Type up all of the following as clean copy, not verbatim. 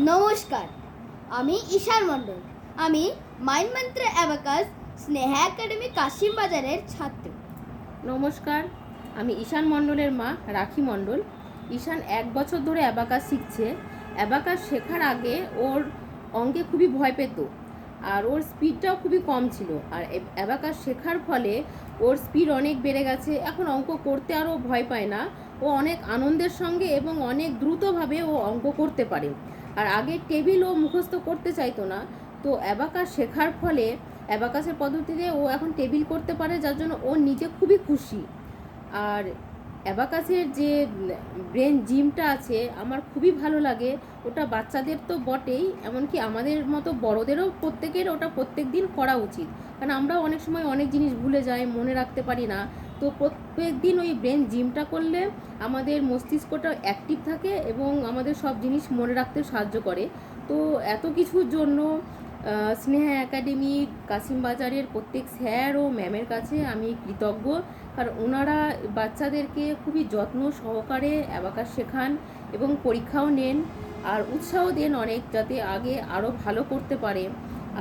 নমস্কার, আমি ঈশান মণ্ডল। আমি মাইন্ড মন্ত্র অ্যাবাকাস স্নেহা একাডেমি কাশিম বাজারের ছাত্র। নমস্কার, আমি ঈশান মণ্ডলের মা রাখি মণ্ডল। ঈশান 1 বছর ধরে অ্যাবাকাস শিখছে। অ্যাবাকাস শেখার আগে ওর অঙ্কে খুবই ভয় পেত, আর ওর স্পিডটাও খুবই কম ছিল। আর অ্যাবাকাস শেখার ফলে ওর স্পিড অনেক বেড়ে গেছে। এখন অঙ্ক করতে আরও ভয় পায় না। ও অনেক আনন্দের সঙ্গে এবং অনেক দ্রুতভাবে ও অঙ্ক করতে পারে। আর আগে টেবিল ও মুখস্থ করতে চাইতো না, তো অ্যাবাকাস শেখার ফলে অ্যাবাকাসের পদ্ধতিতে ও এখন টেবিল করতে পারে, যার জন্য ও নিজে খুবই খুশি। আর অ্যাবাকাসের যে ব্রেন জিমটা আছে আমার খুবই ভালো লাগে। ওটা বাচ্চাদের তো বটেই, এমনকি আমাদের মতো বড়দেরও প্রত্যেকের ওটা প্রত্যেক দিন করা উচিত, কারণ আমরাও অনেক সময় অনেক জিনিস ভুলে যাই, মনে রাখতে পারি না। তো প্রত্যেক দিন ওই ব্রেন জিমটা করলে আমাদের মস্তিষ্কটা অ্যাক্টিভ থাকে এবং আমাদের সব জিনিস মনে রাখতে সাহায্য করে। তো এত কিছুর জন্য স্নেহা একাডেমি কাশিম বাজারের প্রত্যেক স্যার ও ম্যামের কাছে আমি কৃতজ্ঞ, কারণ ওনারা বাচ্চাদেরকে খুবই যত্ন সহকারে অ্যাবাকাস শেখান এবং পরীক্ষাও নেন আর উৎসাহ দেন অনেক, যাতে আগে আরও ভালো করতে পারে।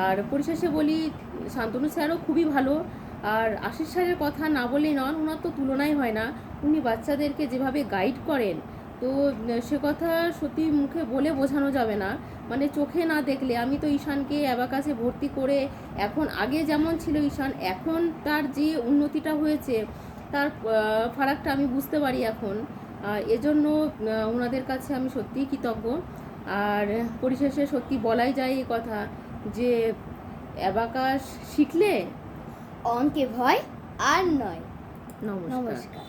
আর পরিশেষে বলি, শান্তনু স্যারও খুবই ভালো। আর আশিস স্যারের কথা না বললেই নন, ওনার তো তুলনাই হয় না। উনি বাচ্চাদেরকে যেভাবে গাইড করেন, তো সে কথা সত্যি মুখে বলে বোঝানো যাবে না। মানে চোখে না দেখলে, আমি তো ঈশানকে অ্যাবাকাসে ভর্তি করে এখন আগে যেমন ছিল ঈশান, এখন তার যে উন্নতিটা হয়েছে তার ফারাকটা আমি বুঝতে পারি এখন। এজন্য ওনাদের কাছে আমি সত্যিই কৃতজ্ঞ। আর পরিশেষে সত্যি বলাই যায় এই কথা যে অ্যাবাকাস শিখলে অঙ্কে ভয় আর নয়। নমস্কার। নমস্কার।